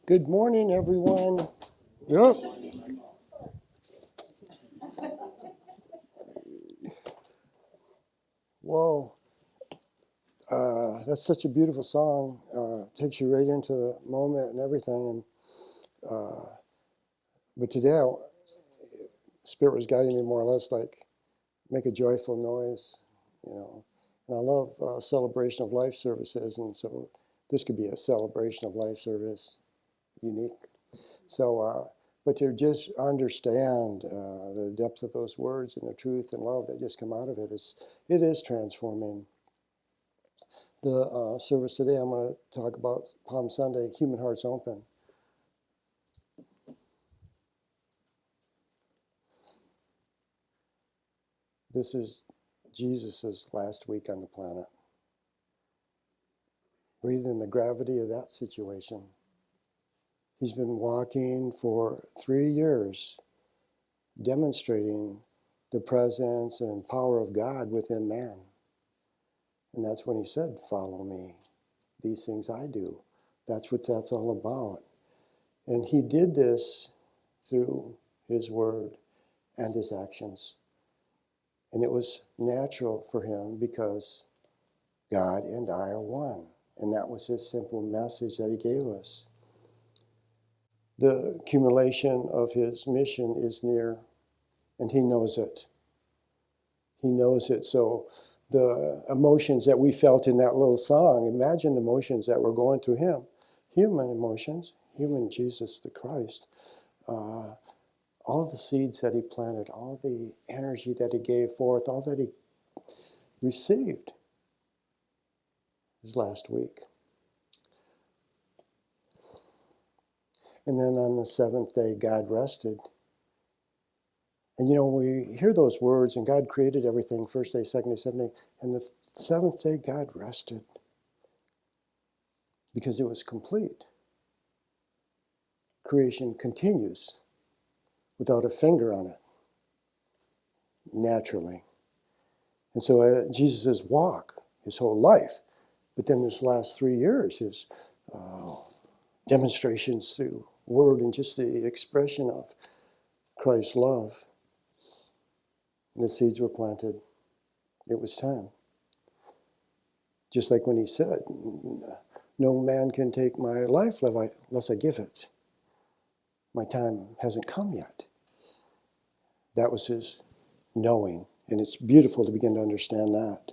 Good morning, everyone. Yep. Whoa. That's such a beautiful song. Takes you right into the moment and everything. But today, Spirit was guiding me more or less like make a joyful noise, you know. And I love celebration of life services, and so this could be a celebration of life service, unique. But to just understand the depth of those words and the truth and love that just come out of it is transforming. The service today, I'm going to talk about Palm Sunday, Human Hearts Open. This is Jesus' last week on the planet. Breathe in the gravity of that situation. He's been walking for 3 years, demonstrating the presence and power of God within man. And that's when he said, "Follow me. These things I do." That's what that's all about. And he did this through his word and his actions. And it was natural for him because God and I are one. And that was his simple message that he gave us. The accumulation of his mission is near, and he knows it. He knows it. So the emotions that we felt in that little song, imagine the emotions that were going through him. Human emotions, human Jesus the Christ. All the seeds that he planted, all the energy that he gave forth, all that he received his last week. And then on the seventh day, God rested. And we hear those words, and God created everything, first day, second day, seventh day. And the seventh day, God rested because it was complete. Creation continues without a finger on it, naturally. And so Jesus' walk, his whole life, but then this last 3 years, his demonstrations through word and just the expression of Christ's love. The seeds were planted. It was time. Just like when he said, "No man can take my life unless I give it. My time hasn't come yet." That was his knowing. And it's beautiful to begin to understand that.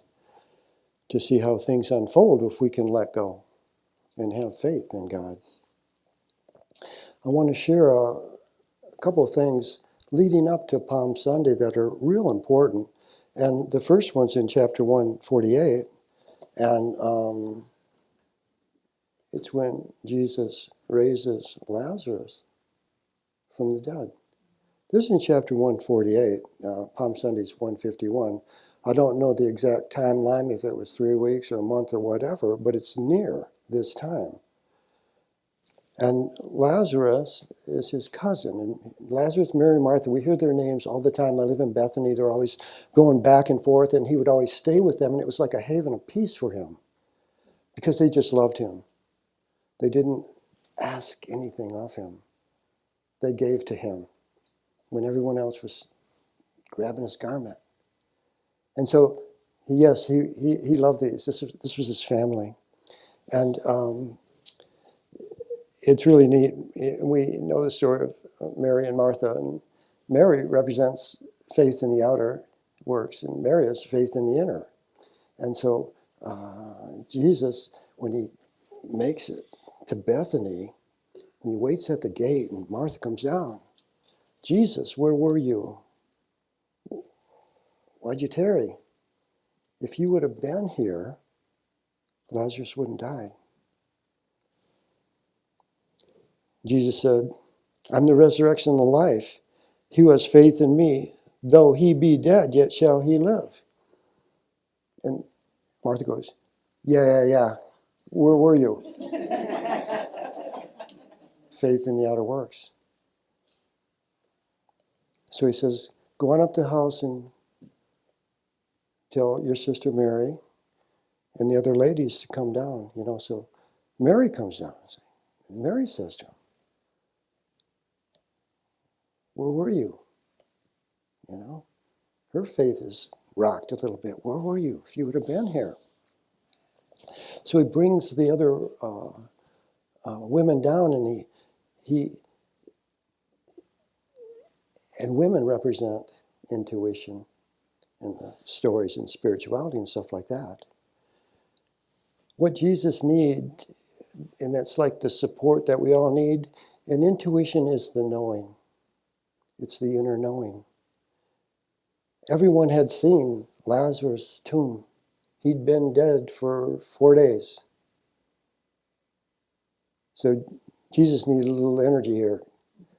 To see how things unfold if we can let go and have faith in God. I want to share a couple of things leading up to Palm Sunday that are real important. And the first one's in chapter 148. And it's when Jesus raises Lazarus from the dead. This is in chapter 148. Palm Sunday's 151. I don't know the exact timeline, if it was 3 weeks or a month or whatever, but it's near this time. And Lazarus is his cousin. And Lazarus, Mary, Martha, we hear their names all the time. They live in Bethany. They're always going back and forth, and he would always stay with them, and it was like a haven of peace for him because they just loved him. They didn't ask anything of him. They gave to him when everyone else was grabbing his garment. And so, yes, he loved these. This was his family. And it's really neat. We know the story of Mary and Martha. And Mary represents faith in the outer works, and Mary has faith in the inner. And so Jesus, when he makes it to Bethany, and he waits at the gate, and Martha comes down. "Jesus, where were you? Why'd you tarry? If you would have been here, Lazarus wouldn't die." Jesus said, "I'm the resurrection and the life. He who has faith in me, though he be dead, yet shall he live." And Martha goes, Yeah. Where were you?" Faith in the outer works. So he says, "Go on up to the house and tell your sister Mary and the other ladies to come down." So Mary comes down. And Mary says to him, Where were you? You know, her faith is rocked a little bit. Where were you if you would have been here? So he brings the other women down, and and women represent intuition and the stories and spirituality and stuff like that. What Jesus needs, and that's like the support that we all need, and intuition is the knowing. It's the inner knowing. Everyone had seen Lazarus' tomb. He'd been dead for 4 days. So Jesus needed a little energy here.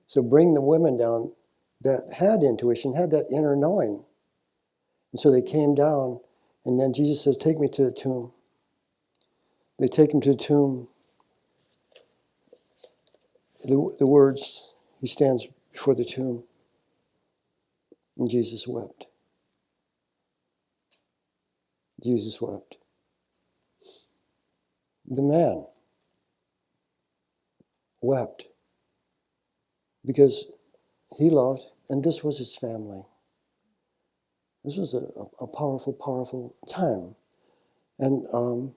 So bring the women down that had intuition, had that inner knowing. And so they came down, and then Jesus says, take me to the tomb. They take him to the tomb. The words, he stands before the tomb, and Jesus wept. Jesus wept. The man wept because he loved, and this was his family. This was a powerful, powerful time. And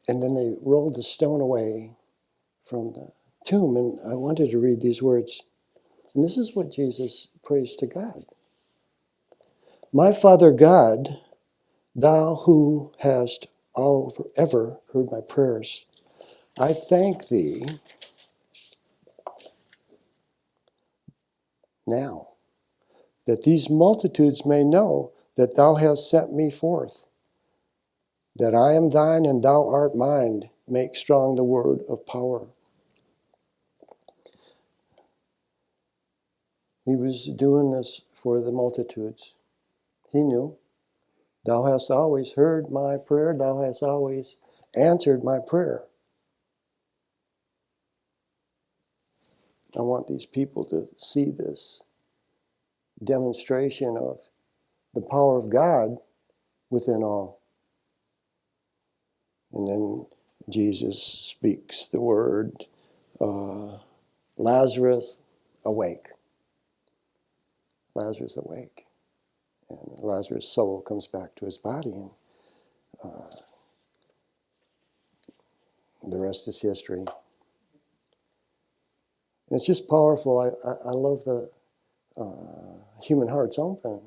then they rolled the stone away from the tomb. And I wanted to read these words. And this is what Jesus prays to God. My Father God, thou who hast ever heard my prayers, I thank thee now that these multitudes may know that thou hast sent me forth, that I am thine and thou art mine. Make strong the word of power. He was doing this for the multitudes. He knew, thou hast always heard my prayer, thou hast always answered my prayer. I want these people to see this demonstration of the power of God within all. And then Jesus speaks the word, Lazarus, awake. Lazarus, awake. And Lazarus' soul comes back to his body, and the rest is history. It's just powerful. I love the human heart's open.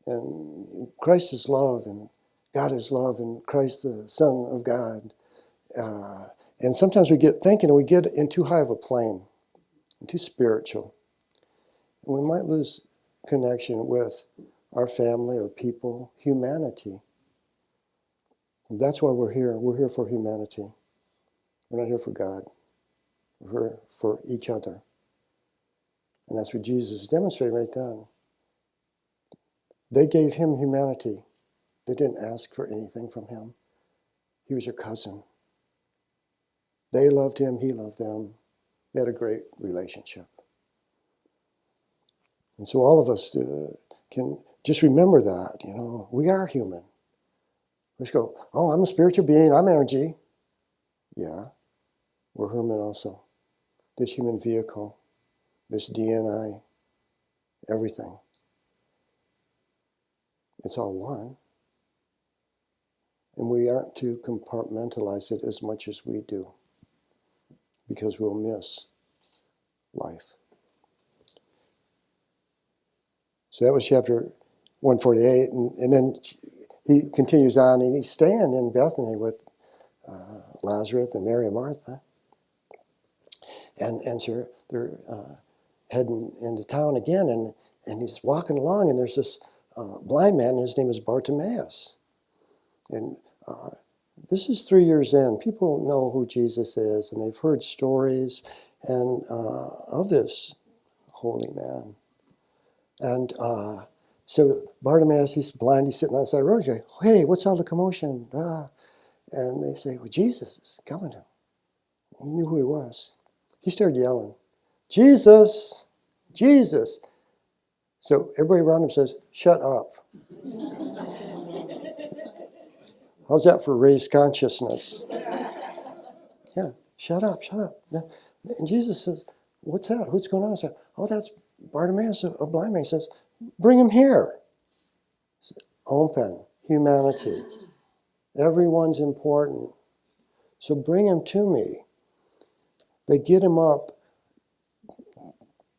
And Christ is love, and God is love, and Christ the Son of God. And sometimes we get thinking, and we get in too high of a plane, too spiritual. And we might lose connection with our family or people, humanity. And that's why we're here. We're here for humanity. We're not here for God. We're here for each other. And that's what Jesus demonstrated right then. They gave him humanity. They didn't ask for anything from him. He was your cousin. They loved him, he loved them. They had a great relationship. And so all of us can just remember that, we are human. We just go, oh, I'm a spiritual being, I'm energy. Yeah, we're human also. This human vehicle, this DNA, everything. It's all one. And we aren't to compartmentalize it as much as we do, because we'll miss life. So that was chapter 148, and then he continues on, and he's staying in Bethany with Lazarus and Mary and Martha. And so they're heading into town again, and he's walking along, and there's this blind man, and his name is Bartimaeus. And this is 3 years in. People know who Jesus is, and they've heard stories of this holy man. And so Bartimaeus, he's blind, he's sitting on the side of the road. He's like, hey, what's all the commotion? And they say, well, Jesus is coming to him. He knew who he was. He started yelling, Jesus, Jesus. So everybody around him says, shut up. How's that for raised consciousness? Yeah. Shut up, shut up. And Jesus says, what's that? What's going on? I said, oh, that's Bartimaeus, a blind man. He says, bring him here. Open, humanity. Everyone's important. So bring him to me. They get him up.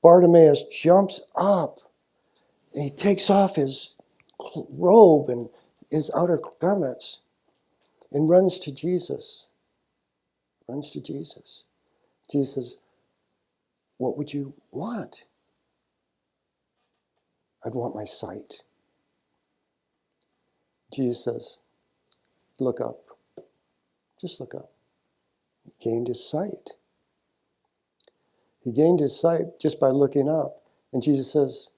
Bartimaeus jumps up. And he takes off his robe and his outer garments and runs to Jesus. Runs to Jesus. Jesus says, what would you want? I'd want my sight. Jesus says, look up. Just look up. He gained his sight. He gained his sight just by looking up. And Jesus says,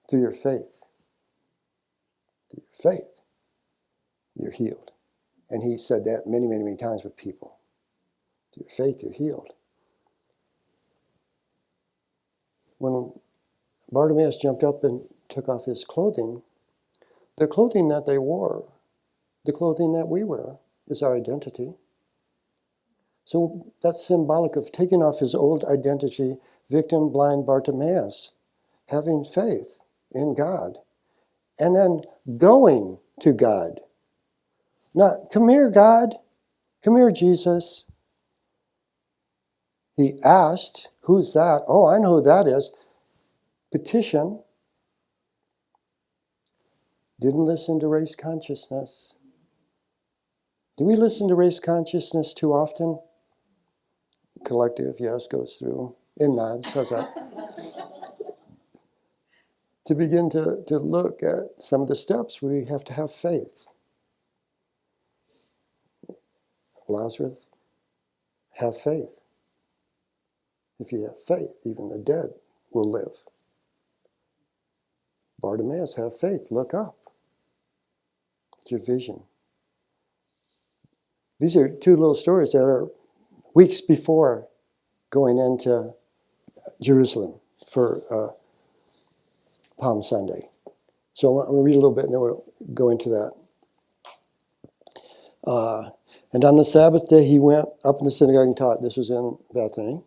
through your faith, you're healed. And he said that many, many, many times with people. Through your faith, you're healed. When Bartimaeus jumped up and took off his clothing, the clothing that they wore, the clothing that we wear, is our identity. So that's symbolic of taking off his old identity, victim, blind Bartimaeus, having faith in God, and then going to God. Not, come here, God. Come here, Jesus. He asked, who's that? Oh, I know who that is. Petition. Didn't listen to race consciousness. Do we listen to race consciousness too often? Collective, yes, goes through. In nods, how's that? To begin to look at some of the steps, we have to have faith. Lazarus, have faith. If you have faith, even the dead will live. Bartimaeus, have faith, look up. It's your vision. These are two little stories that are weeks before going into Jerusalem for Palm Sunday. So I'm going to read a little bit and then we'll go into that. And on the Sabbath day he went up in the synagogue and taught. This was in Bethany.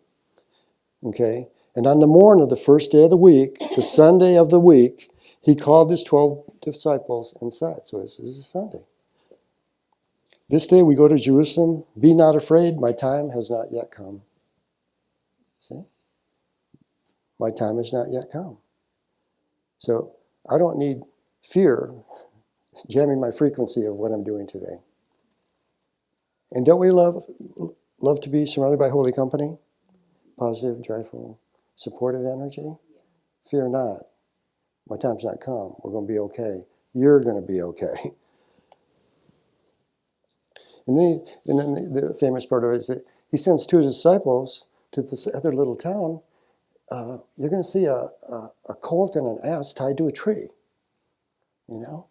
Okay. And on the morn of the first day of the week, the Sunday of the week, he called his 12 disciples and said, so this is a Sunday. This day we go to Jerusalem. Be not afraid, my time has not yet come. See? My time has not yet come. So I don't need fear jamming my frequency of what I'm doing today. And don't we love to be surrounded by holy company? Positive, joyful, supportive energy? Fear not. My time's not come. We're going to be okay. You're going to be okay. And then the famous part of it is that he sends two disciples to this other little town. You're going to see a colt and an ass tied to a tree, you know.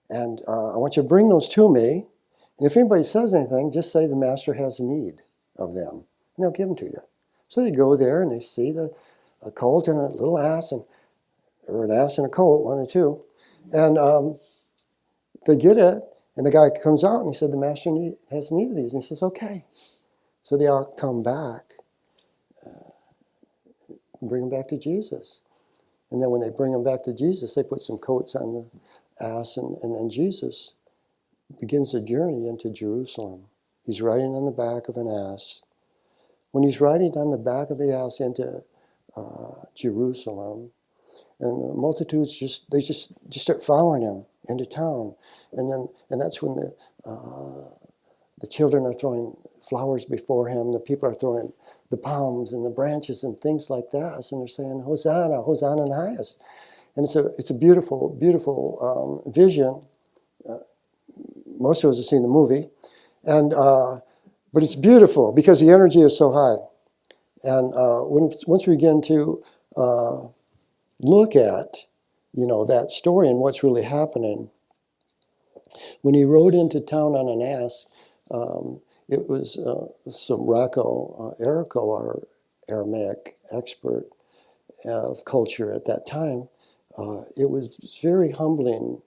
And I want you to bring those to me. And if anybody says anything, just say the master has need of them. And they'll give them to you. So they go there and they see a colt and a little ass, or an ass and a colt, one or two. And they get it. And the guy comes out and he said, the master has need of these. And he says, okay. So they all come back and bring them back to Jesus. And then when they bring them back to Jesus, they put some coats on the ass. And then Jesus begins the journey into Jerusalem. He's riding on the back of an ass. When he's riding on the back of the ass into Jerusalem, and the multitudes just start following him into town, and that's when the children are throwing flowers before him. The people are throwing the palms and the branches and things like that, and they're saying Hosanna, Hosanna in the highest. And it's a beautiful, beautiful vision. Most of us have seen the movie, but it's beautiful because the energy is so high. And once we begin to look at, that story and what's really happening. When he rode into town on an ass, it was some Erico, our Aramaic expert of culture at that time. It was very humbling.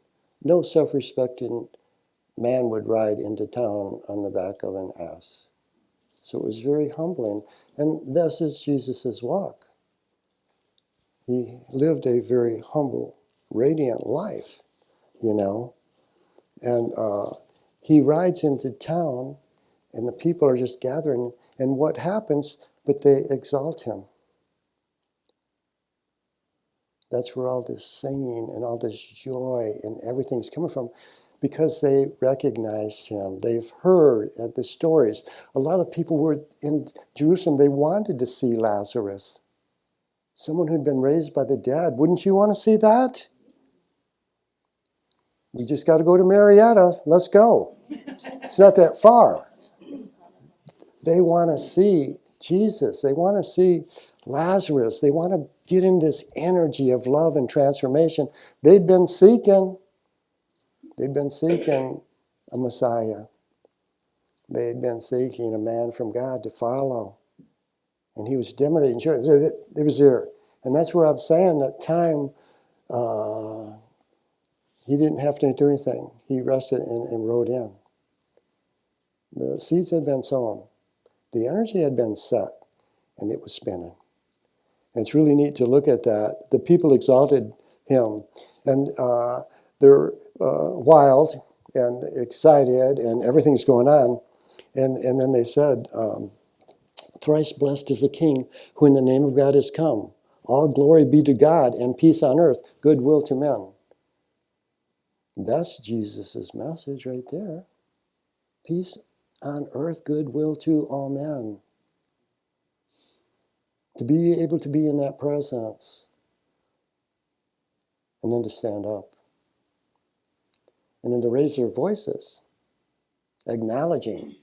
No self-respecting man would ride into town on the back of an ass. So it was very humbling. And this is Jesus' walk. He lived a very humble, radiant life, you know. And he rides into town, and the people are just gathering. And what happens? But they exalt him. That's where all this singing and all this joy and everything's coming from, because they recognize him. They've heard the stories. A lot of people were in Jerusalem. They wanted to see Lazarus, someone who'd been raised by the dead. Wouldn't you want to see that? We just got to go to Marietta. Let's go. It's not that far. They want to see Jesus. They want to see Lazarus. They want to get in this energy of love and transformation. They'd been seeking a Messiah. They'd been seeking a man from God to follow. And he was demonstrating. It was there. And that's where I'm saying that time, he didn't have to do anything. He rested and rode in. The seeds had been sown. The energy had been set, and it was spinning. And it's really neat to look at that. The people exalted him, and they're wild and excited, and everything's going on. And then they said, thrice blessed is the King who in the name of God has come. All glory be to God and peace on earth, goodwill to men. That's Jesus' message right there. Peace on earth, goodwill to all men. To be able to be in that presence. And then to stand up. And then to raise their voices. Acknowledging,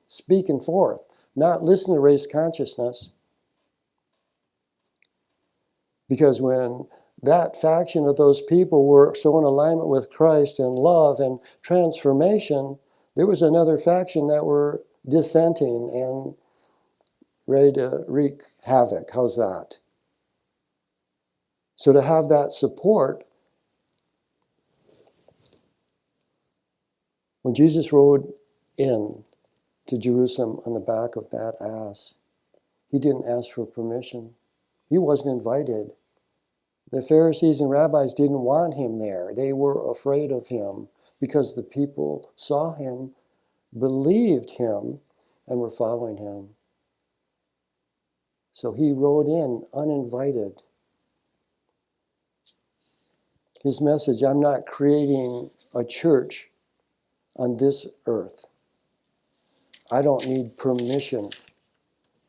speaking forth. Not listen to race consciousness. Because when that faction of those people were so in alignment with Christ and love and transformation, there was another faction that were dissenting and ready to wreak havoc. How's that? So to have that support, when Jesus rode in to Jerusalem on the back of that ass, he didn't ask for permission. He wasn't invited. The Pharisees and rabbis didn't want him there. They were afraid of him because the people saw him, believed him, and were following him. So he rode in uninvited. His message, I'm not creating a church on this earth. I don't need permission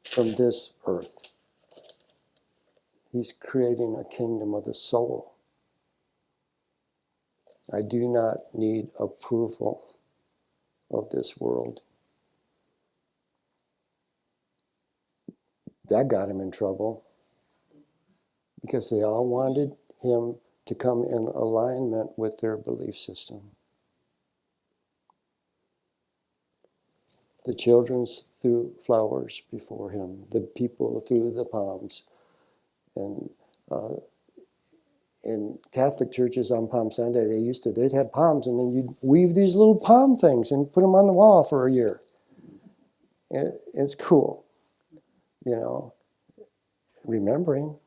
from this earth. He's creating a kingdom of the soul. I do not need approval of this world. That got him in trouble because they all wanted him to come in alignment with their belief system. The children threw flowers before him. The people threw the palms. And in Catholic churches on Palm Sunday, they'd have palms, and then you'd weave these little palm things and put them on the wall for a year. It's cool, you know. Remember.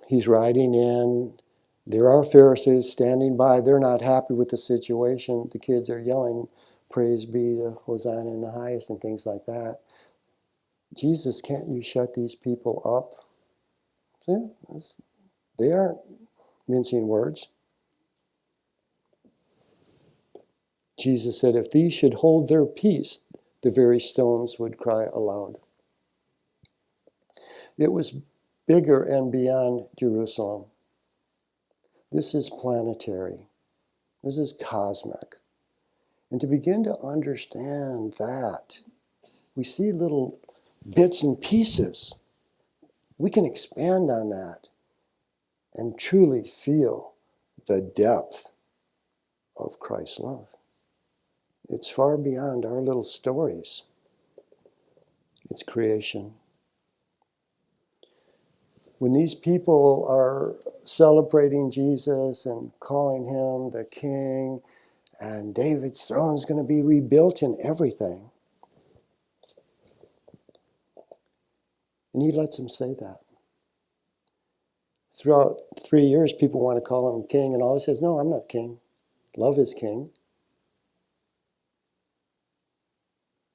He's riding in. There are Pharisees standing by. They're not happy with the situation. The kids are yelling, praise be to Hosanna in the highest and things like that. Jesus, can't you shut these people up? Yeah, they aren't mincing words. Jesus said, if these should hold their peace, the very stones would cry aloud. It was bigger and beyond Jerusalem. This is planetary. This is cosmic. And to begin to understand that, we see little bits and pieces. We can expand on that and truly feel the depth of Christ's love. It's far beyond our little stories. It's creation. When these people are celebrating Jesus and calling him the king, and David's throne is going to be rebuilt and everything, and he lets them say that. Throughout 3 years, people want to call him king, and all he says, no, I'm not king. Love is king.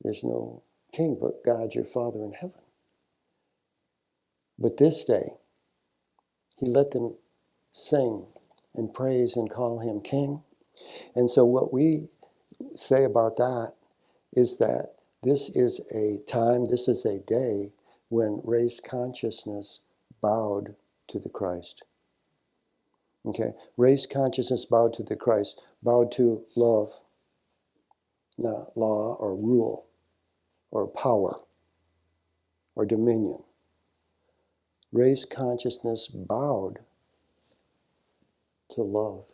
There's no king but God, your Father in heaven. But this day, he let them sing and praise and call him king. And so what we say about that is that this is a time, this is a day when race consciousness bowed to the Christ. Okay, race consciousness bowed to the Christ, bowed to love, not law or rule or power or dominion. Race consciousness bowed to love,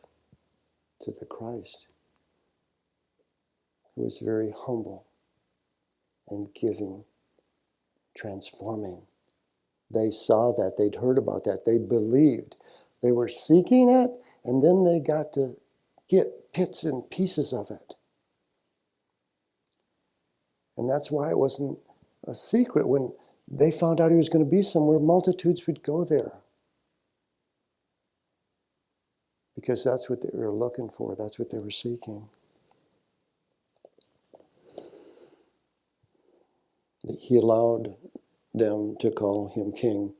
to the Christ, who was very humble and giving, transforming. They saw that, they'd heard about that, they believed. They were seeking it, and then they got to get bits and pieces of it. And that's why it wasn't a secret. When they found out he was going to be somewhere, multitudes would go there. Because that's what they were looking for, that's what they were seeking. He allowed them to call him king.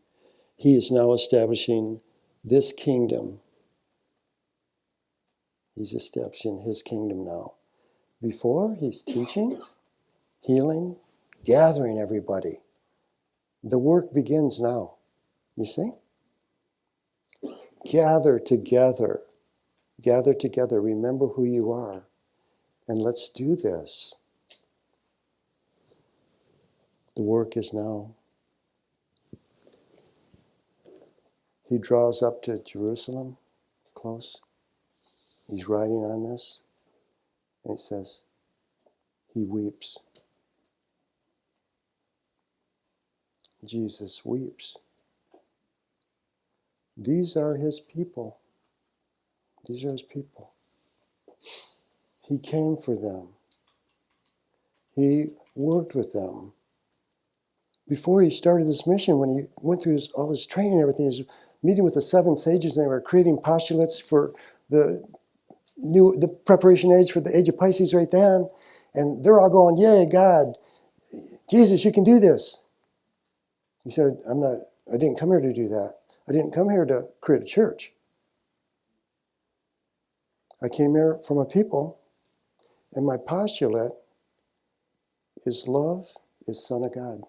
He is now establishing this kingdom. He's establishing his kingdom now. Before, he's teaching, healing, gathering everybody. The work begins now. You see? Gather together. Gather together. Remember who you are. And let's do this. The work is now. He draws up to Jerusalem, close. He's riding on this. And it says, he weeps. Jesus weeps. These are his people. These are his people. He came for them. He worked with them. Before he started this mission, when he went through all his training and everything, he was meeting with the 7 sages, and they were creating postulates for the preparation age for the age of Pisces right then. And they're all going, yay, God, Jesus, you can do this. He said, I didn't come here to do that. I didn't come here to create a church. I came here from a people, and my postulate is love is Son of God.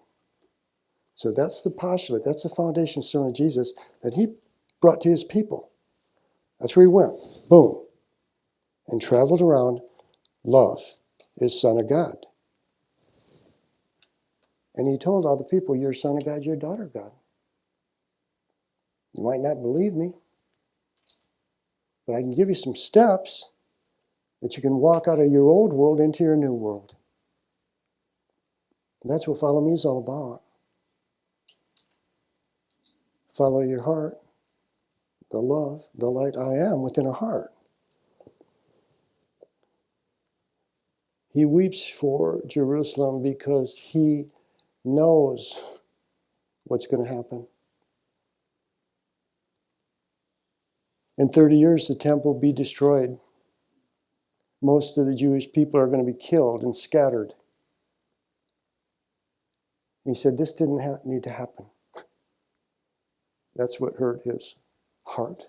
So that's the postulate, that's the foundation stone of Jesus that he brought to his people. That's where he went, boom, and traveled around. Love is Son of God. And he told all the people, you're son of God, you're a daughter of God. You might not believe me, but I can give you some steps that you can walk out of your old world into your new world. And that's what Follow Me is all about. Follow your heart, the love, the light I am within a heart. He weeps for Jerusalem because he knows what's going to happen. In 30 years, the temple will be destroyed. Most of the Jewish people are going to be killed and scattered. He said this didn't need to happen. That's what hurt his heart,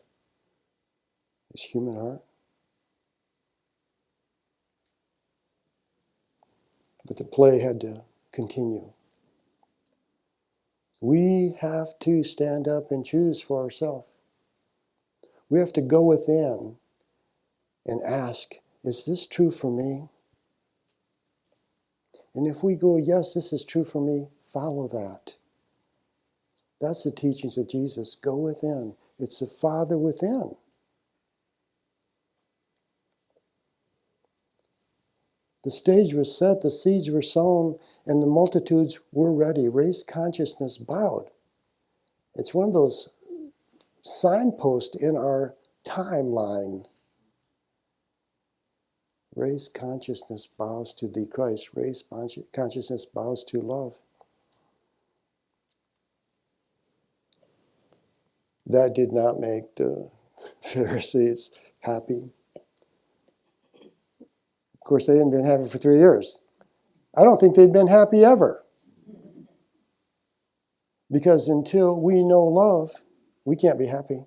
his human heart. But the play had to continue. We have to stand up and choose for ourselves. We have to go within and ask, is this true for me? And if we go, yes, this is true for me, follow that. That's the teachings of Jesus. Go within. It's the Father within. The stage was set, the seeds were sown, and the multitudes were ready. Race consciousness bowed. It's one of those signposts in our timeline. Raise consciousness bows to thee, Christ. Raise consciousness bows to love. That did not make the Pharisees happy. Of course, they hadn't been happy for 3 years. I don't think they'd been happy ever. Because until we know love, we can't be happy.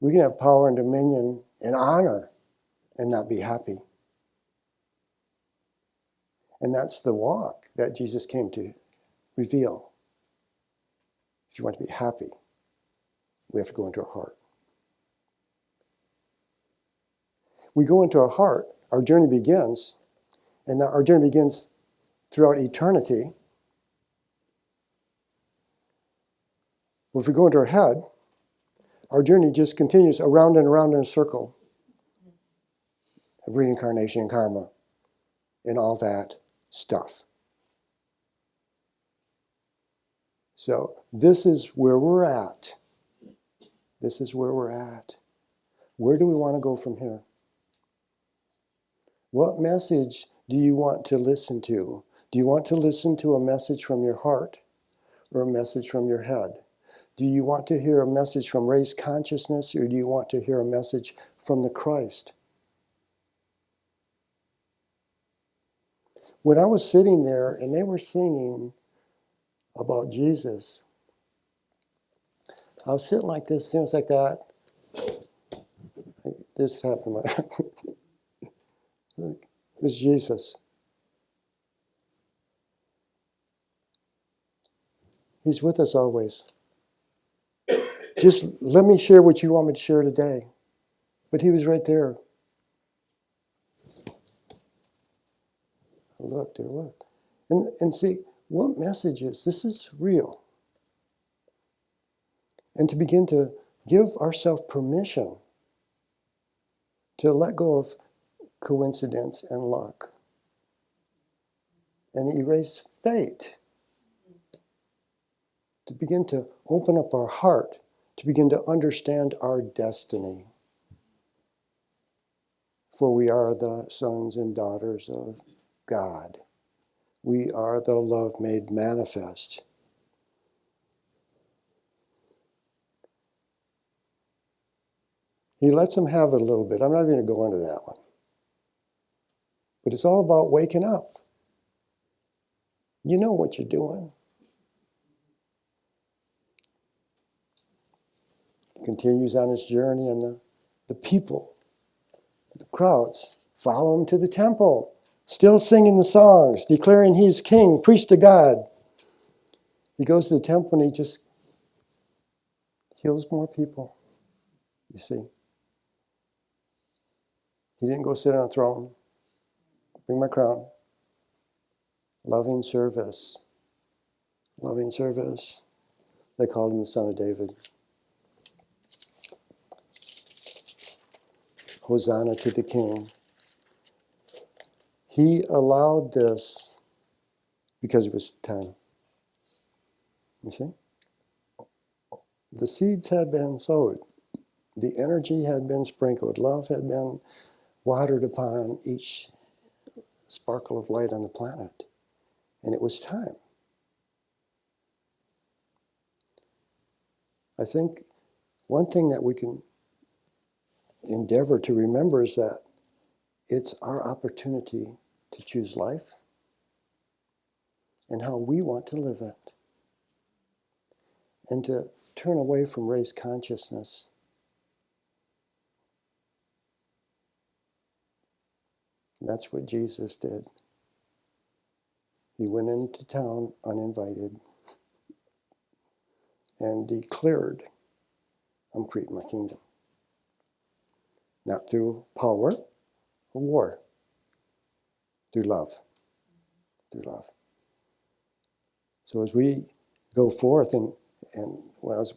We can have power and dominion and honor and not be happy. And that's the walk that Jesus came to reveal. If you want to be happy, we have to go into our heart. We go into our heart, our journey begins, and our journey begins throughout eternity. If we go into our head, our journey just continues around and around in a circle of reincarnation and karma and all that stuff. So this is where we're at. This is where we're at. Where do we want to go from here? What message do you want to listen to? Do you want to listen to a message from your heart or a message from your head? Do you want to hear a message from raised consciousness, or do you want to hear a message from the Christ? When I was sitting there and they were singing about Jesus, I was sitting like this, things like that. This happened. This is Jesus. He's with us always. Just let me share what you want me to share today. But he was right there. Look, there, look. And see, what message is this? Is real. And to begin to give ourselves permission to let go of coincidence and luck and erase fate. To begin to open up our heart, to begin to understand our destiny. For we are the sons and daughters of God. We are the love made manifest. He lets them have it a little bit. I'm not even going to go into that one. But it's all about waking up. You know what you're doing. He continues on his journey, and the people, the crowds, follow him to the temple, still singing the songs, declaring he's king, priest to God. He goes to the temple and he just heals more people, you see. He didn't go sit on a throne. Bring my crown. Loving service. Loving service. They called him the Son of David. Hosanna to the King. He allowed this because it was time. You see? The seeds had been sowed. The energy had been sprinkled. Love had been watered upon each sparkle of light on the planet. And it was time. I think one thing that we can endeavor to remember is that it's our opportunity to choose life and how we want to live it. And to turn away from race consciousness. That's what Jesus did. He went into town uninvited and declared, I'm creating my kingdom. Not through power or war, through love. Through love. So as we go forth, and when I was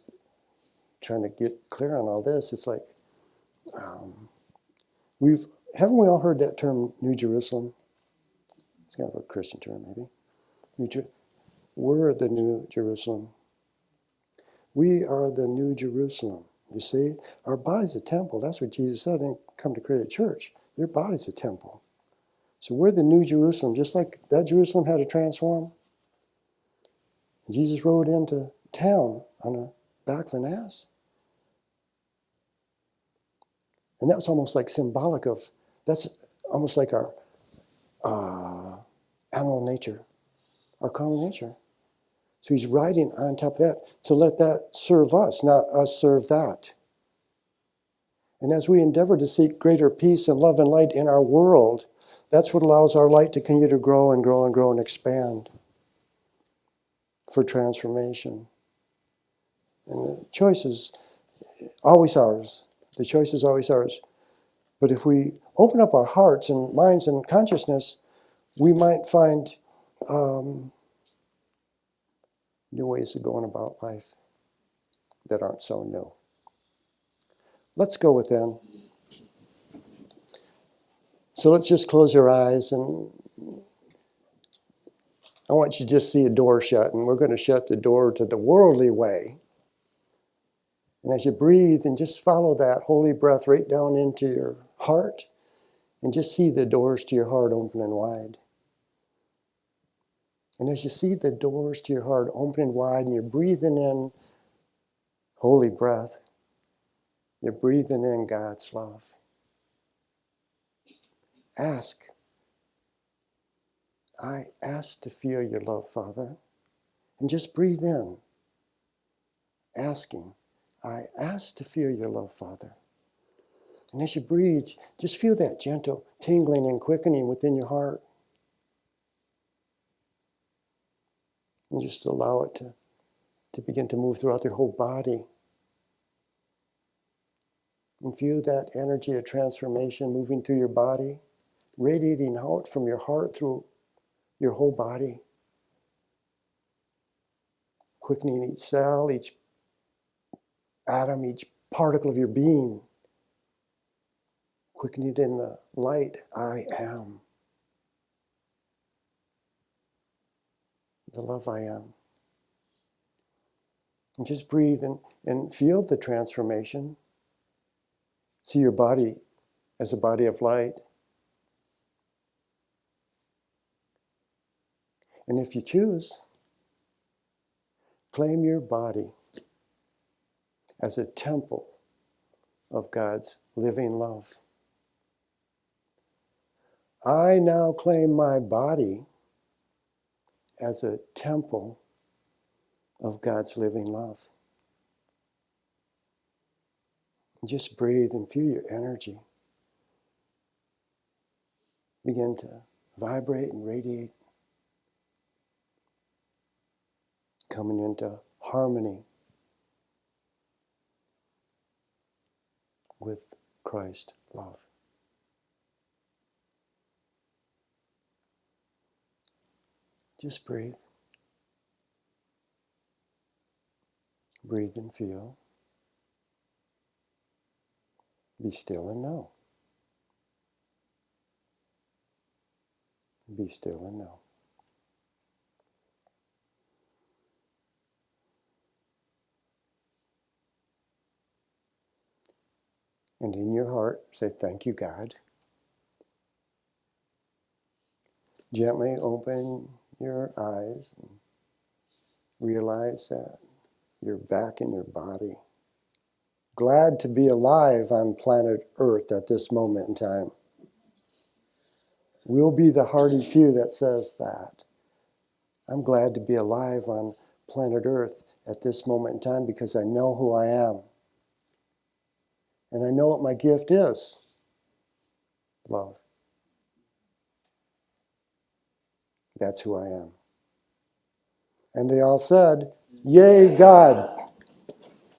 trying to get clear on all this, it's like, haven't we all heard that term, New Jerusalem? It's kind of a Christian term, maybe. We're the New Jerusalem. We are the New Jerusalem. You see, our body's a temple. That's what Jesus said. He didn't come to create a church. Your body's a temple. So we're the New Jerusalem. Just like that Jerusalem had to transform. Jesus rode into town on the back of an ass. And that was almost like symbolic of, that's almost like our animal nature, our carnal nature. So he's riding on top of that to let that serve us, not us serve that. And as we endeavor to seek greater peace and love and light in our world, that's what allows our light to continue to grow and grow and grow and expand for transformation. And the choice is always ours. The choice is always ours. But if we open up our hearts and minds and consciousness, we might find new ways of going about life that aren't so new. Let's go within. So let's just close your eyes, and I want you to just see a door shut, and we're going to shut the door to the worldly way. And as you breathe, and just follow that holy breath right down into your heart, and just see the doors to your heart open and wide. And as you see the doors to your heart open and wide, and you're breathing in holy breath, you're breathing in God's love. Ask. I ask to feel your love, Father. And just breathe in, asking. I ask to feel your love, Father. And as you breathe, just feel that gentle tingling and quickening within your heart. And just allow it to begin to move throughout your whole body. And feel that energy of transformation moving through your body, radiating out from your heart through your whole body. Quickening each cell, each atom, each particle of your being. Quickening it in the light, I am. The love I am. And just breathe and feel the transformation. See your body as a body of light. And if you choose, claim your body as a temple of God's living love. I now claim my body as a temple of God's living love. Just breathe and feel your energy begin to vibrate and radiate, coming into harmony with Christ love. Just breathe. Breathe and feel. Be still and know. Be still and know. And in your heart, say, thank you, God. Gently open your eyes and realize that you're back in your body. Glad to be alive on planet Earth at this moment in time. We'll be the hardy few that says that. I'm glad to be alive on planet Earth at this moment in time because I know who I am. And I know what my gift is. Love. That's who I am. And they all said, Yay, God.